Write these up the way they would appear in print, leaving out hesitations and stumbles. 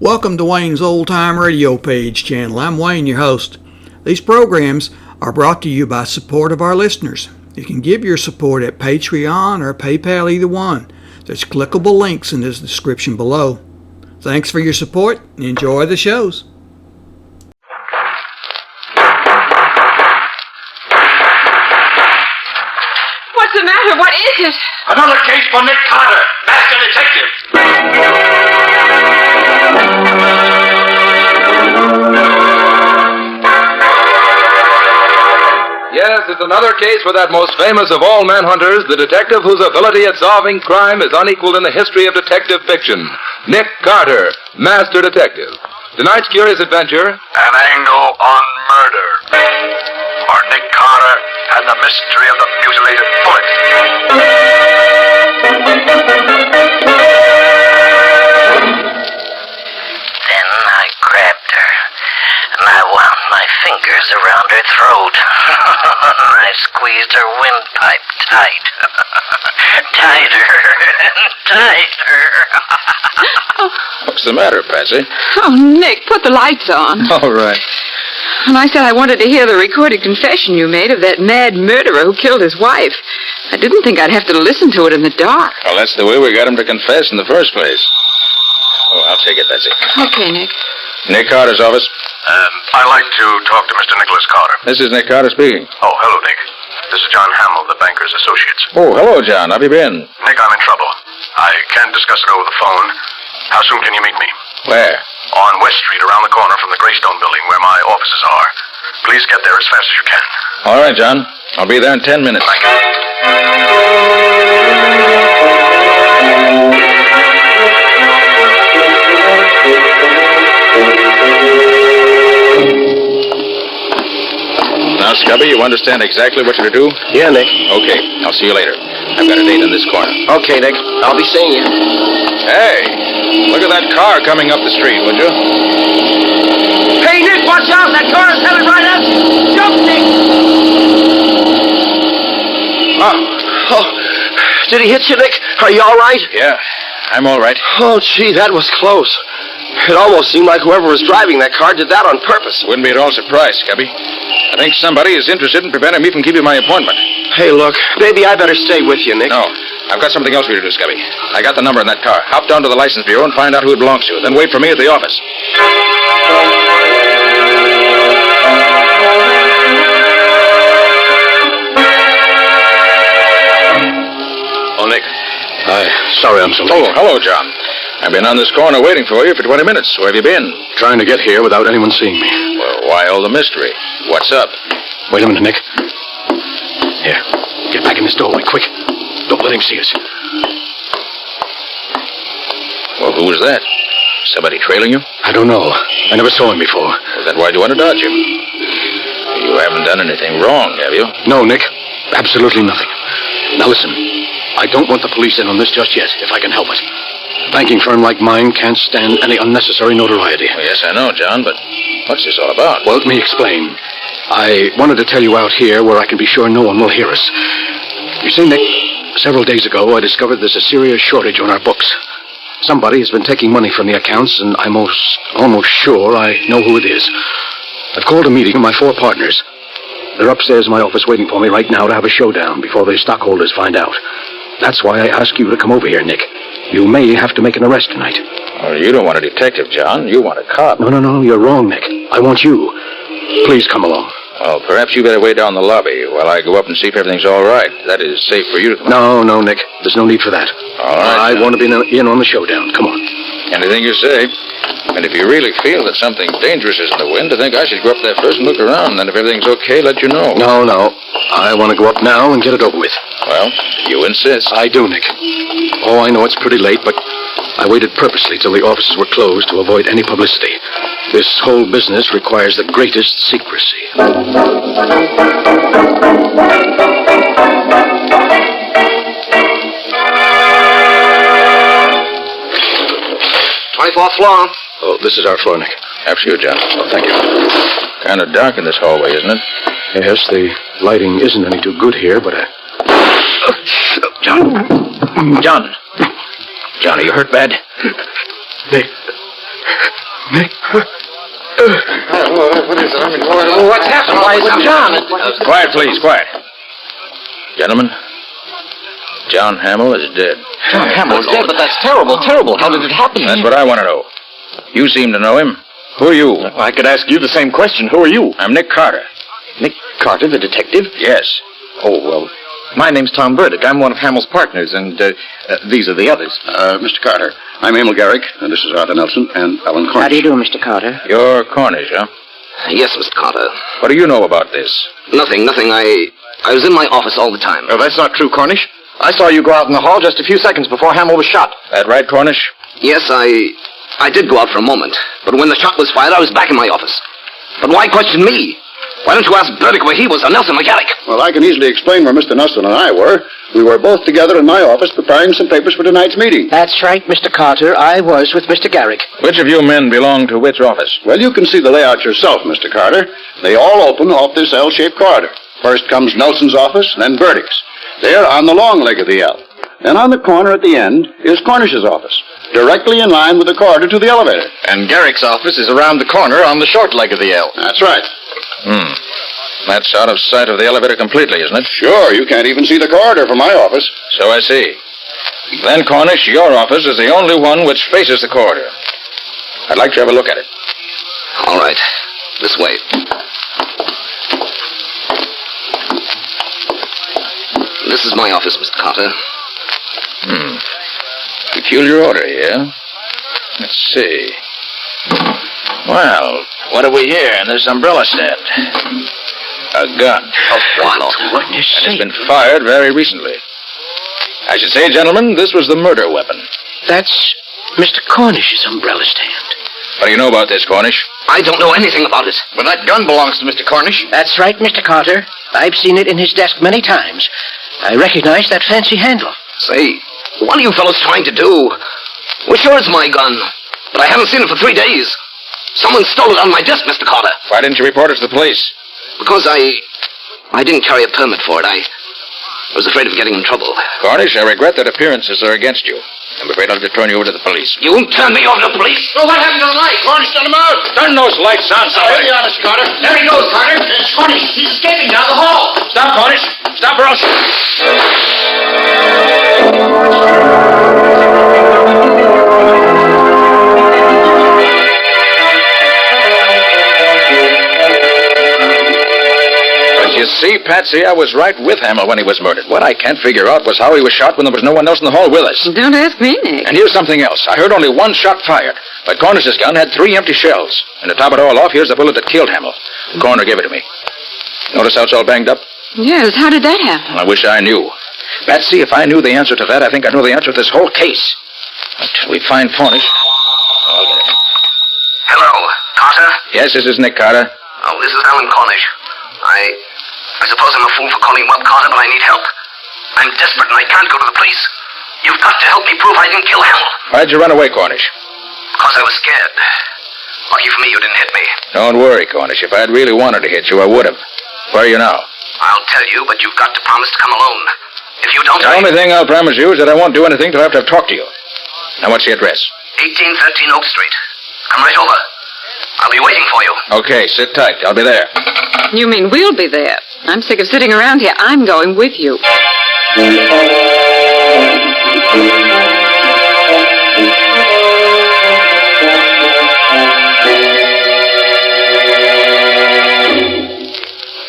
Welcome to Wayne's Old Time Radio Page channel. I'm Wayne, your host. These programs are brought to you by support of our listeners. You can give your support at Patreon or PayPal, either one. There's clickable links in the description below. Thanks for your support and enjoy the shows. What's the matter? What is it? Another case for Nick Carter, master detective. Yes, it's another case for that most famous of all manhunters, the detective whose ability at solving crime is unequaled in the history of detective fiction. Nick Carter, master detective. Tonight's curious adventure... An angle on murder. For Nick Carter and the mystery of the mutilated foot. Then I grabbed her, and I wound my fingers around her throat. I squeezed her windpipe tight. Tighter and tighter. What's the matter, Patsy? Oh, Nick, put the lights on. All right. And I said I wanted to hear the recorded confession you made of that mad murderer who killed his wife. I didn't think I'd have to listen to it in the dark. Well, that's the way we got him to confess in the first place. Oh, I'll take it, Patsy. Okay, Nick. Nick Carter's office. I'd like to talk to Mr. Nicholas Carter. This is Nick Carter speaking. Oh, hello, Nick. This is John Hammel, the banker's associates. Oh, hello, John. How have you been? Nick, I'm in trouble. I can't discuss it over the phone. How soon can you meet me? Where? On West Street, around the corner from the Greystone building where my offices are. Please get there as fast as you can. All right, John. I'll be there in 10 minutes. Thank you. Now, Scubby, you understand exactly what you're to do? Yeah, Nick. Okay. I'll see you later. I've got a date in this corner. Okay, Nick. I'll be seeing you. Hey, look at that car coming up the street, would you? Hey, Nick, watch out! That car is headed right at you! Jump, Nick! Oh, did he hit you, Nick? Are you all right? Yeah, I'm all right. Oh, gee, that was close. It almost seemed like whoever was driving that car did that on purpose. Wouldn't be at all surprised, Scubby. I think somebody is interested in preventing me from keeping my appointment. Hey, look, maybe I better stay with you, Nick. No, I've got something else for you to do, Scubby. I got the number in that car. Hop down to the license bureau and find out who it belongs to. Then wait for me at the office. Oh, Nick. Sorry I'm so late. Oh, hello, John. I've been on this corner waiting for you for 20 minutes. Where have you been? Trying to get here without anyone seeing me. Well, why all the mystery? What's up? Wait a minute, Nick. Here, get back in this doorway, quick. Don't let him see us. Well, who was that? Somebody trailing you? I don't know. I never saw him before. Well, then why'd you want to dodge him? You haven't done anything wrong, have you? No, Nick. Absolutely nothing. Now listen, I don't want the police in on this just yet, if I can help it. A banking firm like mine can't stand any unnecessary notoriety. Well, yes, I know, John, but what's this all about? Well, let me explain. I wanted to tell you out here where I can be sure no one will hear us. You see, Nick, several days ago I discovered there's a serious shortage on our books. Somebody has been taking money from the accounts, and I'm almost sure I know who it is. I've called a meeting of my 4 partners. They're upstairs in my office waiting for me right now to have a showdown before the stockholders find out. That's why I ask you to come over here, Nick. You may have to make an arrest tonight. Well, you don't want a detective, John. You want a cop. No, you're wrong, Nick. I want you. Please come along. Well, perhaps you better wait down the lobby while I go up and see if everything's all right. That is safe for you to come on. No, Nick. There's no need for that. All right. I want to be in on the showdown. Come on. Anything you say. And if you really feel that something dangerous is in the wind, I think I should go up there first and look around. Then if everything's okay, let you know. No. I want to go up now and get it over with. Well, you insist. I do, Nick. Oh, I know it's pretty late, but I waited purposely till the offices were closed to avoid any publicity. This whole business requires the greatest secrecy. 24th floor. Oh, this is our floor, Nick. After you, John. Oh, thank you. Kind of dark in this hallway, isn't it? Yes, the lighting isn't any too good here, but John, are you hurt bad? Nick, What is it? I mean, what's happened? Why is it John? Quiet, please, quiet. Gentlemen, John Hammel is dead. John Hammel is dead, but that's terrible, terrible. How did it happen? That's what I want to know. You seem to know him. Who are you? I could ask you the same question. Who are you? I'm Nick Carter. Nick Carter, the detective? Yes. Oh, well, my name's Tom Burdick. I'm one of Hammel's partners, and these are the others. Mr. Carter, I'm Emil Garrick, and this is Arthur Nelson and Alan Cornish. How do you do, Mr. Carter? You're Cornish, huh? Yes, Mr. Carter. What do you know about this? Nothing. I was in my office all the time. Oh, that's not true, Cornish. I saw you go out in the hall just a few seconds before Hammel was shot. That right, Cornish? Yes, I did go out for a moment. But when the shot was fired, I was back in my office. But why question me? Why don't you ask Burdick where he was, or Nelson McGarrick? Well, I can easily explain where Mr. Nelson and I were. We were both together in my office preparing some papers for tonight's meeting. That's right, Mr. Carter. I was with Mr. Garrick. Which of you men belong to which office? Well, you can see the layout yourself, Mr. Carter. They all open off this L-shaped corridor. First comes Nelson's office, then Burdick's. They're on the long leg of the L. Then on the corner at the end is Cornish's office, directly in line with the corridor to the elevator. And Garrick's office is around the corner on the short leg of the L. That's right. That's out of sight of the elevator completely, isn't it? Sure, you can't even see the corridor from my office. So I see. Then, Cornish, your office is the only one which faces the corridor. I'd like to have a look at it. All right. This way. This is my office, Mr. Carter. Peculiar order here. Let's see. Well, what have we here in this umbrella stand? A gun. What? Goodness And sake. it's been fired very recently. I should say, gentlemen, this was the murder weapon. That's Mr. Cornish's umbrella stand. What do you know about this, Cornish? I don't know anything about it. Well, that gun belongs to Mr. Cornish. That's right, Mr. Carter. I've seen it in his desk many times. I recognize that fancy handle. Say, what are you fellows trying to do? Well, sure it's my gun, but I haven't seen it for 3 days. Someone stole it on my desk, Mr. Carter. Why didn't you report it to the police? Because I didn't carry a permit for it. I was afraid of getting in trouble. Cornish, I regret that appearances are against you. I'm afraid I'll have to turn you over to the police. You won't turn me over to the police. Well, what happened to the light? Cornish, turn him out. Turn those lights on, somebody. Be honest, Carter. There he goes, Carter. It's Cornish. He's escaping down the hall. Stop, Cornish. Stop or else... You see, Patsy, I was right with Hammel when he was murdered. What I can't figure out was how he was shot when there was no one else in the hall with us. Don't ask me, Nick. And here's something else. I heard only one shot fired, but Cornish's gun had 3 empty shells. And to top it all off, here's the bullet that killed Hammel. The coroner gave it to me. Notice how it's all banged up? Yes, how did that happen? I wish I knew. Patsy, if I knew the answer to that, I think I know the answer to this whole case. Until we find Cornish. I'll get it. Hello, Carter? Yes, this is Nick Carter. Oh, this is Alan Cornish. I suppose I'm a fool for calling you up, Carter, but I need help. I'm desperate and I can't go to the police. You've got to help me prove I didn't kill Hammel. Why'd you run away, Cornish? Because I was scared. Lucky for me, you didn't hit me. Don't worry, Cornish. If I'd really wanted to hit you, I would have. Where are you now? I'll tell you, but you've got to promise to come alone. If you don't... The only thing I'll promise you is that I won't do anything till after I've talked to you. Now, what's the address? 1813 Oak Street. Come right over. I'll be waiting for you. Okay, sit tight. I'll be there. You mean we'll be there? I'm sick of sitting around here. I'm going with you.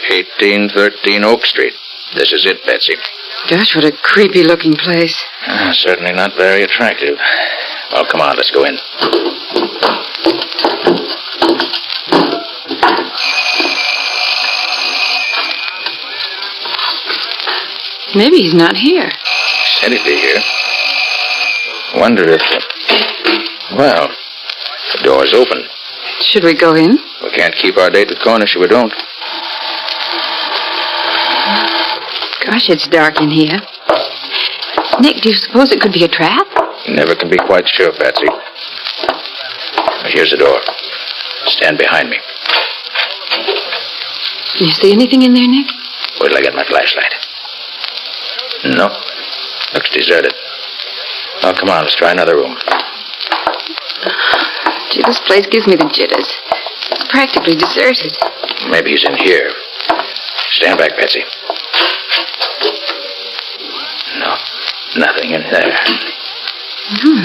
"1813 Oak Street. This is it, Betsy." Gosh, what a creepy-looking place. Certainly not very attractive. Well, come on, let's go in. Maybe he's not here. Said he'd be here. Wonder if... Well, the door's open. Should we go in? We can't keep our date with Cornish if we don't. Gosh, it's dark in here. Nick, do you suppose it could be a trap? You never can be quite sure, Patsy. Here's the door. Stand behind me. Can you see anything in there, Nick? Wait till I get my flashlight. No. Looks deserted. Oh, come on, let's try another room. Gee, this place gives me the jitters. practically deserted. Maybe he's in here. Stand back, Patsy. No, nothing in there.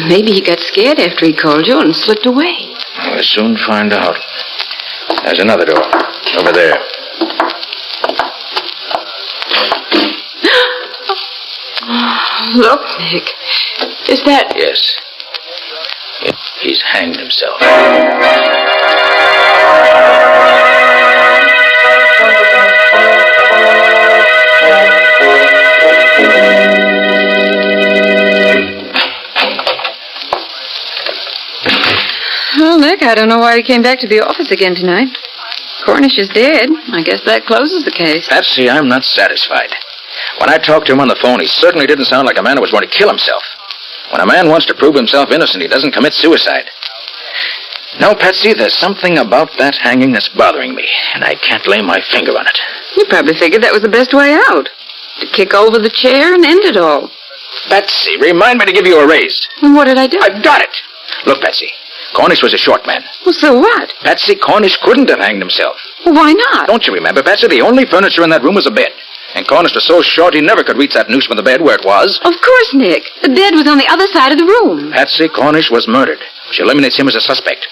Maybe he got scared after he called you and slipped away. We'll soon find out. There's another door. Over there. Look, Nick. Is that... Yes. He's hanged himself. Well, Nick, I don't know why he came back to the office again tonight. Cornish is dead. I guess that closes the case. Patsy, I'm not satisfied. When I talked to him on the phone, he certainly didn't sound like a man who was going to kill himself. When a man wants to prove himself innocent, he doesn't commit suicide. No, Patsy, there's something about that hanging that's bothering me, and I can't lay my finger on it. You probably figured that was the best way out. To kick over the chair and end it all. Patsy, remind me to give you a raise. And what did I do? I've got it. Look, Patsy, Cornish was a short man. Well, so what? Patsy, Cornish couldn't have hanged himself. Well, why not? Don't you remember, Patsy? The only furniture in that room was a bed. And Cornish was so short he never could reach that noose from the bed where it was. Of course, Nick. The bed was on the other side of the room. Patsy, Cornish was murdered, which eliminates him as a suspect.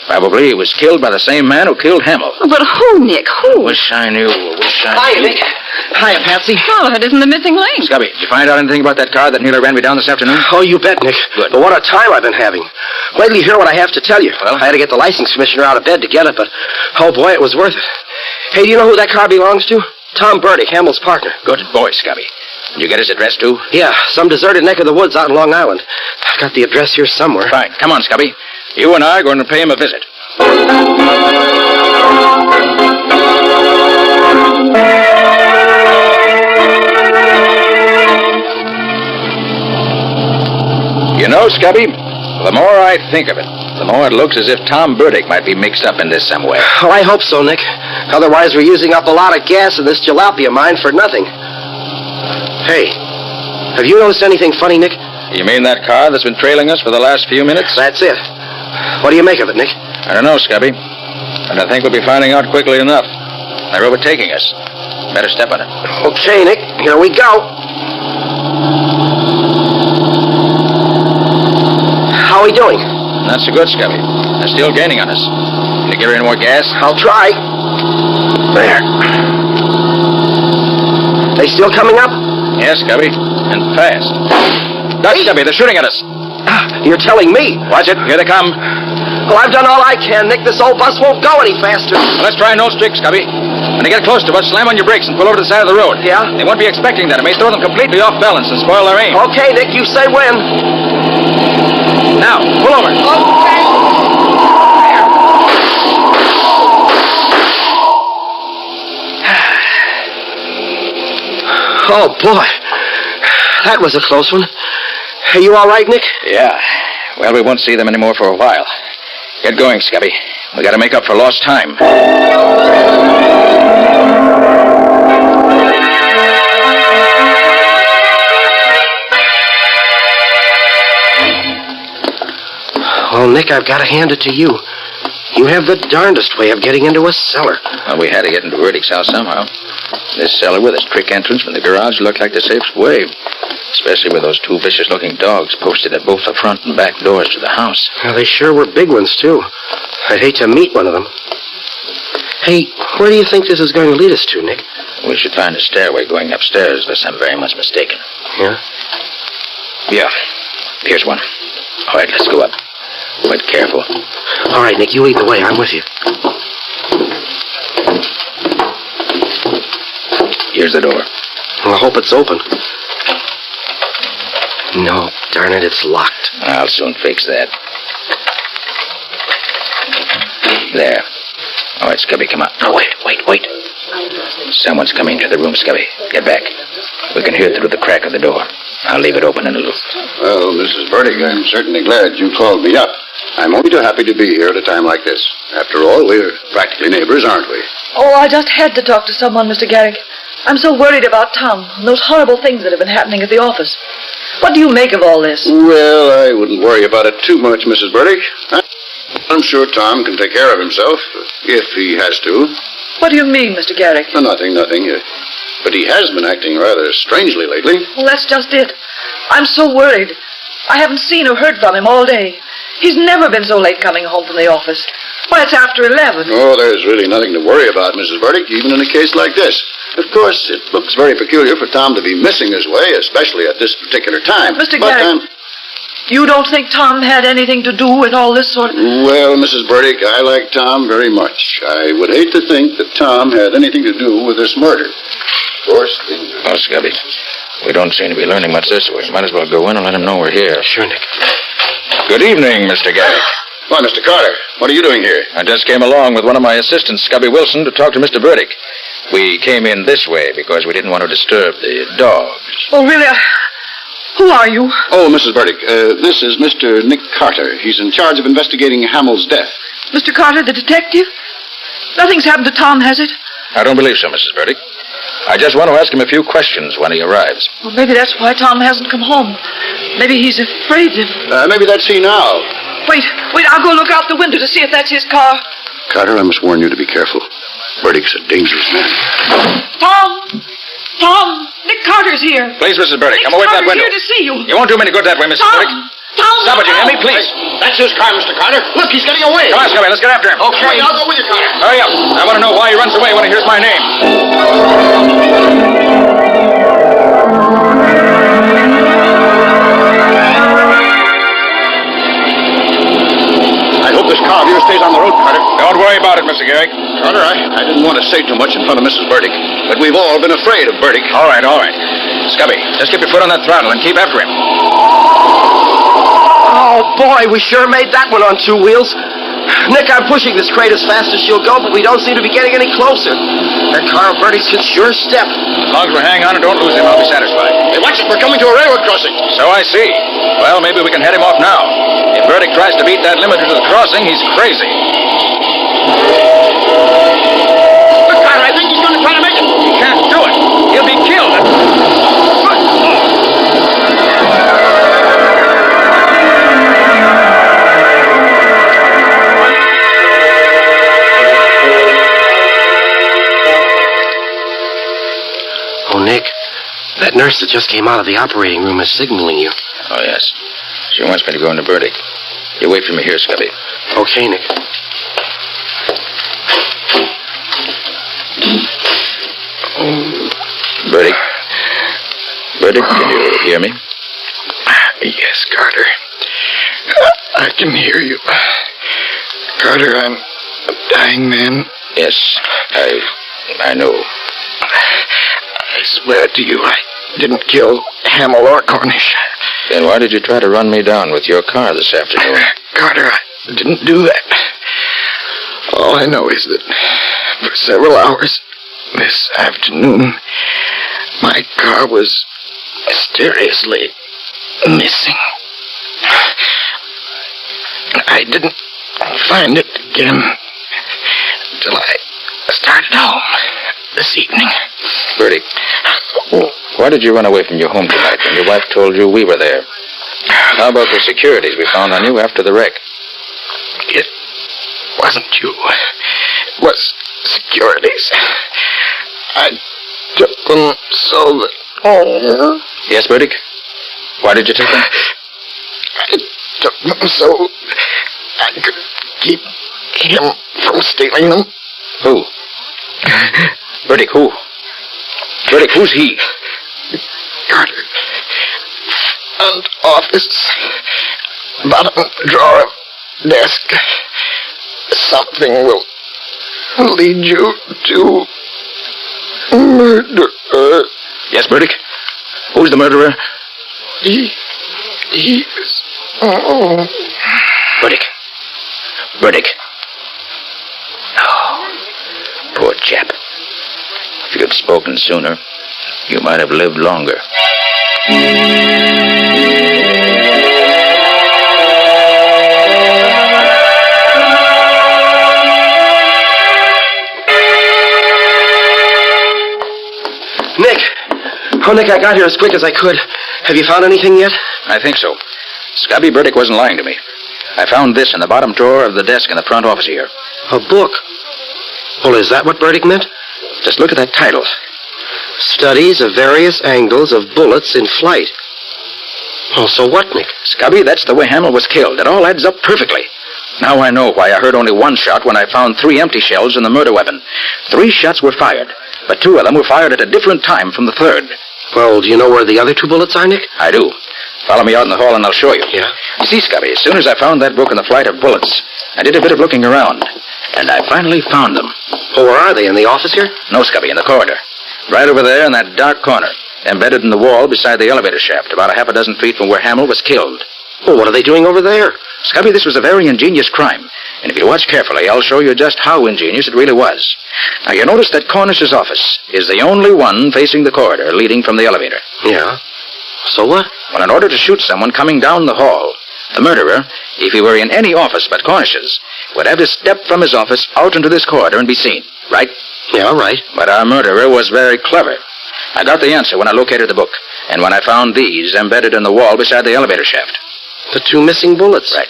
Probably he was killed by the same man who killed Hammel. Oh, but who, Nick? Who? Wish I knew. Hiya, Nick. Hiya, Patsy. Oh, it isn't the missing link. Scubby, did you find out anything about that car that nearly ran me down this afternoon? Oh, you bet, Nick. Good. But what a time I've been having. Wait till you hear what I have to tell you. Well? I had to get the license commissioner out of bed to get it, but, oh, boy, it was worth it. Hey, do you know who that car belongs to? Tom Burdick, Hammel's partner. Good boy, Scubby. Did you get his address, too? Yeah, some deserted neck of the woods out in Long Island. I've got the address here somewhere. Fine. Come on, Scubby. You and I are going to pay him a visit. You know, Scubby, the more I think of it, the more it looks as if Tom Burdick might be mixed up in this some way. Oh, I hope so, Nick. Otherwise, we're using up a lot of gas in this jalopy of mine for nothing. Hey, have you noticed anything funny, Nick? You mean that car that's been trailing us for the last few minutes? That's it. What do you make of it, Nick? I don't know, Scubby. But I think we'll be finding out quickly enough. They're overtaking us. Better step on it. Okay, Nick. Here we go. How are we doing? Not so good, Scubby. They're still gaining on us. Can you give her any more gas? I'll try. There. They still coming up? Yes, Scubby. And fast. Dutch, Scubby, they're shooting at us. You're telling me? Watch it. Here they come. Well, I've done all I can, Nick. This old bus won't go any faster. Well, let's try no stick, Scubby. When they get close to us, slam on your brakes and pull over to the side of the road. Yeah? They won't be expecting that. It may throw them completely off balance and spoil their aim. Okay, Nick, you say when. Now, pull over. Oh, boy. That was a close one. Are you all right, Nick? Yeah. Well, we won't see them anymore for a while. Get going, Scubby. We gotta make up for lost time. Well, Nick, I've got to hand it to you. You have the darndest way of getting into a cellar. Well, we had to get into Burdick's house somehow. This cellar with its trick entrance from the garage looked like the safest way. Especially with those two vicious-looking dogs posted at both the front and back doors to the house. Well, they sure were big ones, too. I'd hate to meet one of them. Hey, where do you think this is going to lead us to, Nick? We should find a stairway going upstairs, unless I'm very much mistaken. Yeah? Yeah. Here's one. All right, let's go up. But careful. All right, Nick, you lead the way. I'm with you. Here's the door. Well, I hope it's open. No, darn it, it's locked. I'll soon fix that. There. All right, Scubby, come on. No, wait. Someone's coming into the room, Scubby. Get back. We can hear through the crack of the door. I'll leave it open in a little. Well, Mrs. Burdick, I'm certainly glad you called me up. I'm only too happy to be here at a time like this. After all, we're practically neighbors, aren't we? Oh, I just had to talk to someone, Mr. Garrick. I'm so worried about Tom and those horrible things that have been happening at the office. What do you make of all this? Well, I wouldn't worry about it too much, Mrs. Burdick. I'm sure Tom can take care of himself, if he has to. What do you mean, Mr. Garrick? Nothing. But he has been acting rather strangely lately. Well, that's just it. I'm so worried. I haven't seen or heard from him all day. He's never been so late coming home from the office. Why, it's after 11. Oh, there's really nothing to worry about, Mrs. Burdick, even in a case like this. Of course, it looks very peculiar for Tom to be missing his way, especially at this particular time. Mr. Garrick, you don't think Tom had anything to do with all this sort of... Well, Mrs. Burdick, I like Tom very much. I would hate to think that Tom had anything to do with this murder. Of course, Oh, Scubby, we don't seem to be learning much this way. Might as well go in and let him know we're here. Sure, Nick. Good evening, Mr. Garrick. Why, Mr. Carter, what are you doing here? I just came along with one of my assistants, Scubby Wilson, to talk to Mr. Burdick. We came in this way because we didn't want to disturb the dogs. Oh, really? Who are you? Oh, Mrs. Burdick, this is Mr. Nick Carter. He's in charge of investigating Hammel's death. Mr. Carter, the detective? Nothing's happened to Tom, has it? I don't believe so, Mrs. Burdick. I just want to ask him a few questions when he arrives. Well, maybe that's why Tom hasn't come home. Maybe he's afraid of... Maybe that's he now. Wait, I'll go look out the window to see if that's his car. Carter, I must warn you to be careful. Burdick's a dangerous man. Tom, Nick Carter's here. Please, Mrs. Burdick, come away from that window. Here to see you. You won't do him any good that way, Mrs. Burdick. Tom! Stop it, you hear me? Please. That's his car, Mr. Carter. Look, he's getting away. Come on, Scubby, let's get after him. Okay, I'll go with you, Carter. Hurry up. I want to know why he runs away when he hears my name. I hope this car of yours stays on the road, Carter. Don't worry about it, Mr. Garrick. Carter, I didn't want to say too much in front of Mrs. Burdick, but we've all been afraid of Burdick. All right. Scubby, just keep your foot on that throttle and keep after him. Oh, boy, we sure made that one on two wheels. Nick, I'm pushing this crate as fast as she'll go, but we don't seem to be getting any closer. That car of Bertie's can sure step. As long as we hang on and don't lose him, I'll be satisfied. Hey, watch it. We're coming to a railroad crossing. So I see. Well, maybe we can head him off now. If Burdick tries to beat that limiter to the crossing, he's crazy. Look, Carter, I think he's going to try to make it. He can't do it. He'll be killed. Oh, Nick, that nurse that just came out of the operating room is signaling you. Oh, yes. She wants me to go into Burdick. You wait for me here, Scubby. Okay, Nick. Burdick, can you hear me? Yes, Carter. I can hear you. Carter, I'm a dying man. Yes, I know. I swear to you, I didn't kill Hammel or Cornish. Then why did you try to run me down with your car this afternoon? Carter, I didn't do that. All I know is that for several hours this afternoon, my car was mysteriously missing. I didn't find it again until I started home this evening. Bertie, why did you run away from your home tonight when your wife told you we were there? How about the securities we found on you after the wreck? It wasn't you. It was securities. I took them so that... Oh. Yes, Burdick? Why did you take them? I took them so I could keep him from stealing them. Who? Burdick, who? Burdick, who's he? Carter. Front office. Bottom drawer of desk. Something will lead you to murder. Yes, Burdick? Who's the murderer? He is... Oh. Burdick. Oh, poor chap. If you'd spoken sooner, you might have lived longer. Nick! Oh, Nick, I got here as quick as I could. Have you found anything yet? I think so. Scubby Burdick wasn't lying to me. I found this in the bottom drawer of the desk in the front office here. A book. Well, is that what Burdick meant? Just look at that title. Studies of various angles of bullets in flight. Well, so what, Nick? Scubby, that's the way Hammel was killed. It all adds up perfectly. Now I know why I heard only one shot when I found 3 empty shells in the murder weapon. 3 shots were fired, but 2 of them were fired at a different time from the 3rd. Well, do you know where the other 2 bullets are, Nick? I do. Follow me out in the hall and I'll show you. Yeah? You see, Scubby, as soon as I found that book in the flight of bullets, I did a bit of looking around, and I finally found them. Oh, where are they? In the office here? No, Scubby, in the corridor. Right over there in that dark corner, embedded in the wall beside the elevator shaft, about a half a dozen feet from where Hammel was killed. Well, what are they doing over there? Scubby, this was a very ingenious crime, and if you watch carefully, I'll show you just how ingenious it really was. Now, you notice that Cornish's office is the only one facing the corridor leading from the elevator. Yeah. So what? Well, in order to shoot someone coming down the hall, the murderer, if he were in any office but Cornish's, would have to step from his office out into this corridor and be seen, right? Yeah, right. But our murderer was very clever. I got the answer when I located the book, and when I found these embedded in the wall beside the elevator shaft. The 2 missing bullets. Right.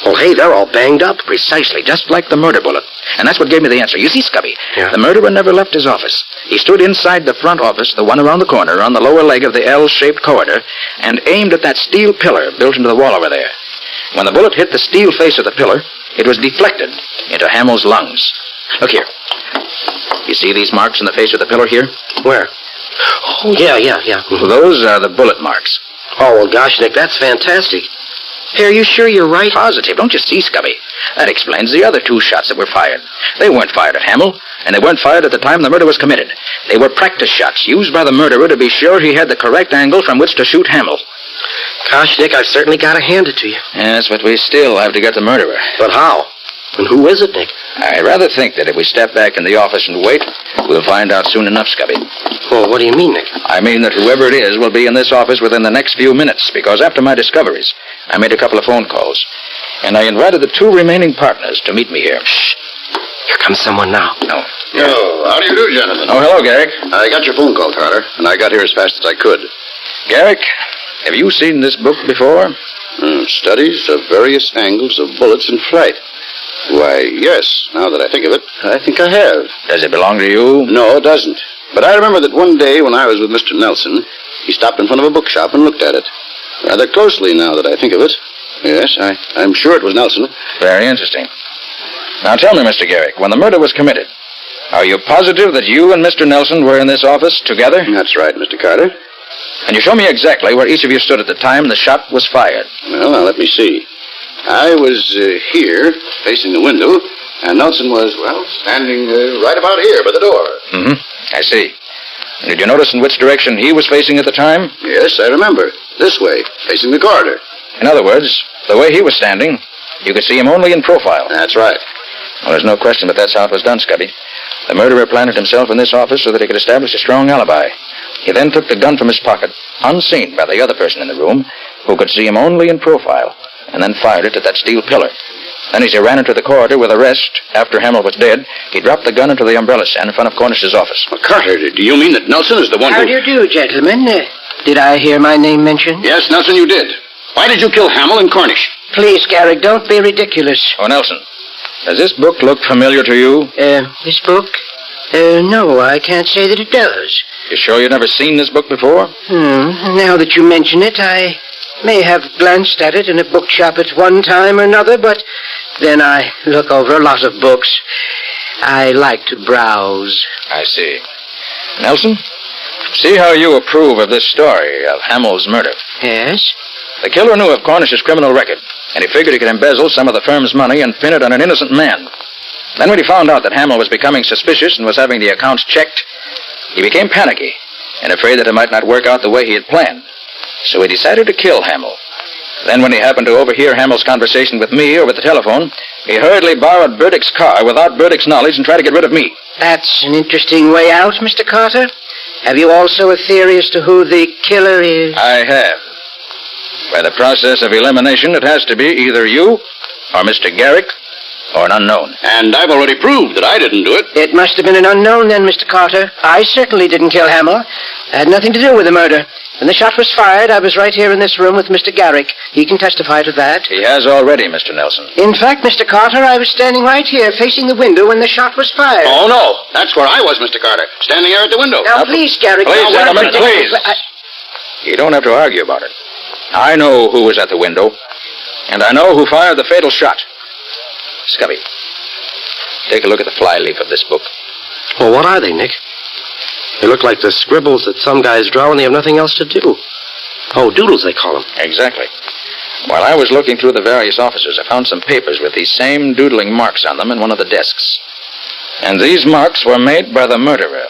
Well, hey, they're all banged up. Precisely, just like the murder bullet. And that's what gave me the answer. You see, Scubby, Yeah. the murderer never left his office. He stood inside the front office, the one around the corner, on the lower leg of the L-shaped corridor, and aimed at that steel pillar built into the wall over there. When the bullet hit the steel face of the pillar, it was deflected into Hammel's lungs. Look here. You see these marks in the face of the pillar here? Where? Oh, yeah. Those are the bullet marks. Oh, well, gosh, Nick, that's fantastic. Hey, are you sure you're right? Positive. Don't you see, Scubby? That explains the other 2 shots that were fired. They weren't fired at Hammel, and they weren't fired at the time the murder was committed. They were practice shots used by the murderer to be sure he had the correct angle from which to shoot Hammel. Gosh, Nick, I've certainly got to hand it to you. Yes, but we still have to get the murderer. But how? And who is it, Nick? I rather think that if we step back in the office and wait, we'll find out soon enough, Scubby. Well, what do you mean, Nick? I mean that whoever it is will be in this office within the next few minutes, because after my discoveries, I made a couple of phone calls, and I invited the 2 remaining partners to meet me here. Shh. Here comes someone now. No. Oh, how do you do, gentlemen? Oh, hello, Garrick. I got your phone call, Carter, and I got here as fast as I could. Garrick, have you seen this book before? Studies of various angles of bullets in flight. Why, yes, now that I think of it, I think I have. Does it belong to you? No, it doesn't. But I remember that one day when I was with Mr. Nelson, he stopped in front of a bookshop and looked at it. Rather closely now that I think of it. Yes, I'm sure it was Nelson. Very interesting. Now tell me, Mr. Garrick, when the murder was committed, are you positive that you and Mr. Nelson were in this office together? That's right, Mr. Carter. And you show me exactly where each of you stood at the time the shot was fired. Well, now let me see. I was here, facing the window, and Nelson was, standing right about here by the door. I see. And did you notice in which direction he was facing at the time? Yes, I remember. This way, facing the corridor. In other words, the way he was standing, you could see him only in profile. That's right. Well, there's no question but that's how it was done, Scubby. The murderer planted himself in this office so that he could establish a strong alibi. He then took the gun from his pocket, unseen by the other person in the room, who could see him only in profile, and then fired it at that steel pillar. Then as he ran into the corridor with the rest, after Hammel was dead, he dropped the gun into the umbrella stand in front of Cornish's office. Well, Carter, do you mean that Nelson is the one How who... do you do, gentlemen? Did I hear my name mentioned? Yes, Nelson, you did. Why did you kill Hammel and Cornish? Please, Garrick, don't be ridiculous. Oh, Nelson, does this book look familiar to you? This book? No, I can't say that it does. You sure you've never seen this book before? Now that you mention it, I may have glanced at it in a bookshop at one time or another, but then I look over a lot of books. I like to browse. I see. Nelson, see how you approve of this story of Hammel's murder. Yes? The killer knew of Cornish's criminal record, and he figured he could embezzle some of the firm's money and pin it on an innocent man. Then when he found out that Hammel was becoming suspicious and was having the accounts checked, he became panicky and afraid that it might not work out the way he had planned. So he decided to kill Hammel. Then when he happened to overhear Hammel's conversation with me over the telephone, he hurriedly borrowed Burdick's car without Burdick's knowledge and tried to get rid of me. That's an interesting way out, Mr. Carter. Have you also a theory as to who the killer is? I have. By the process of elimination, it has to be either you or Mr. Garrick or an unknown. And I've already proved that I didn't do it. It must have been an unknown then, Mr. Carter. I certainly didn't kill Hammel. I had nothing to do with the murder. When the shot was fired, I was right here in this room with Mr. Garrick. He can testify to that. He has already, Mr. Nelson. In fact, Mr. Carter, I was standing right here facing the window when the shot was fired. Oh, no. That's where I was, Mr. Carter. Standing here at the window. Now, please, Garrick. Please, now, gentlemen, please. You don't have to argue about it. I know who was at the window, and I know who fired the fatal shot. Scubby, take a look at the flyleaf of this book. Well, what are they, Nick? They look like the scribbles that some guys draw when they have nothing else to do. Oh, doodles, they call them. Exactly. While I was looking through the various offices, I found some papers with these same doodling marks on them in one of the desks. And these marks were made by the murderer.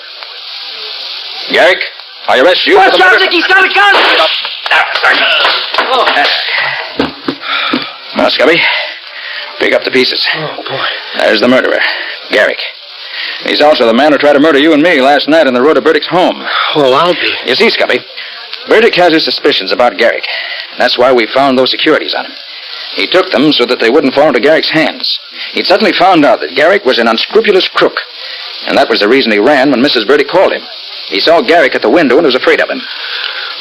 Garrick, I arrest you for the murder... He's got a gun! Now, Scubby, pick up the pieces. Oh, boy. There's the murderer, Garrick. He's also the man who tried to murder you and me last night on the road to Burdick's home. Well, I'll be... You see, Scubby, Burdick has his suspicions about Garrick. That's why we found those securities on him. He took them so that they wouldn't fall into Garrick's hands. He'd suddenly found out that Garrick was an unscrupulous crook. And that was the reason he ran when Mrs. Burdick called him. He saw Garrick at the window and was afraid of him.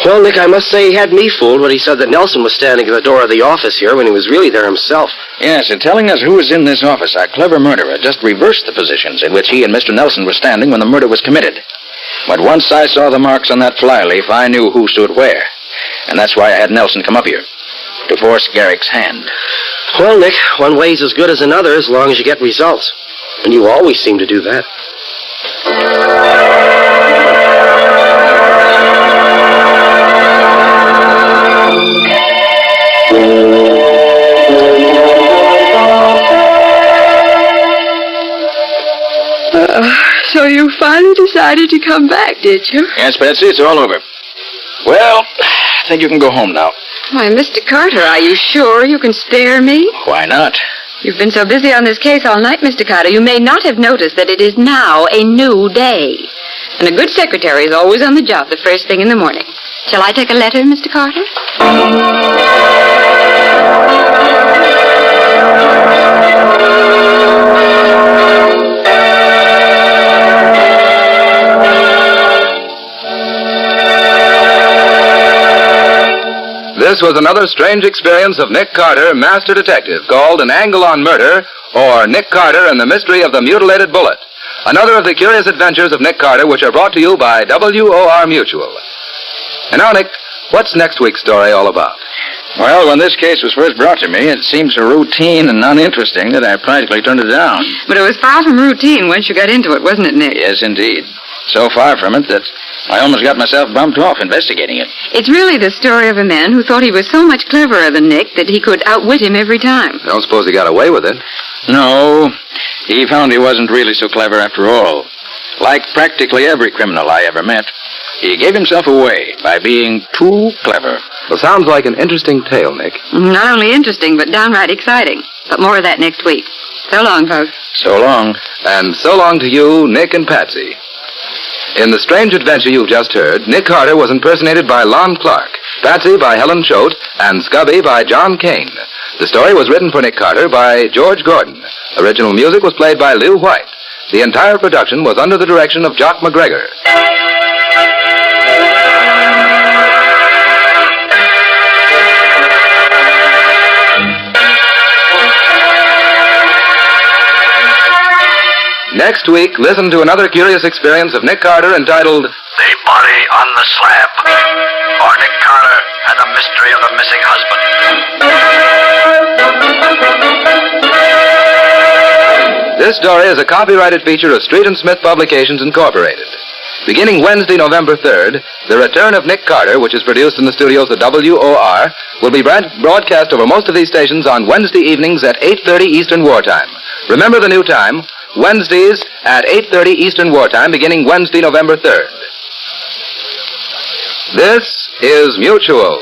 Well, Nick, I must say he had me fooled when he said that Nelson was standing at the door of the office here when he was really there himself. Yes, in telling us who was in this office, our clever murderer just reversed the positions in which he and Mr. Nelson were standing when the murder was committed. But once I saw the marks on that flyleaf, I knew who stood where. And that's why I had Nelson come up here, to force Garrick's hand. Well, Nick, one way's as good as another as long as you get results. And you always seem to do that. So you finally decided to come back, did you? Yes, Betsy, it's all over. Well, I think you can go home now. Why, Mr. Carter, are you sure you can spare me? Why not? You've been so busy on this case all night, Mr. Carter, you may not have noticed that it is now a new day. And a good secretary is always on the job the first thing in the morning. Shall I take a letter, Mr. Carter? This was another strange experience of Nick Carter, Master Detective, called An Angle on Murder, or Nick Carter and the Mystery of the Mutilated Bullet. Another of the curious adventures of Nick Carter, which are brought to you by WOR Mutual. And now, Nick, what's next week's story all about? Well, when this case was first brought to me, it seemed so routine and uninteresting that I practically turned it down. But it was far from routine once you got into it, wasn't it, Nick? Yes, indeed. So far from it that I almost got myself bumped off investigating it. It's really the story of a man who thought he was so much cleverer than Nick that he could outwit him every time. Don't suppose he got away with it? No, he found he wasn't really so clever after all. Like practically every criminal I ever met, he gave himself away by being too clever. Well, sounds like an interesting tale, Nick. Not only interesting, but downright exciting. But more of that next week. So long, folks. So long. And so long to you, Nick and Patsy. In the strange adventure you've just heard, Nick Carter was impersonated by Lon Clark, Patsy by Helen Choate, and Scubby by John Kane. The story was written for Nick Carter by George Gordon. Original music was played by Lew White. The entire production was under the direction of Jock McGregor. Next week, listen to another curious experience of Nick Carter entitled The Body on the Slab, or Nick Carter and the Mystery of the Missing Husband. This story is a copyrighted feature of Street and Smith Publications, Incorporated. Beginning Wednesday, November 3rd, The Return of Nick Carter, which is produced in the studios of WOR, will be broadcast over most of these stations on Wednesday evenings at 8:30 Eastern Wartime. Remember the new time, Wednesdays at 8:30 Eastern Wartime, beginning Wednesday, November 3rd. This is Mutual.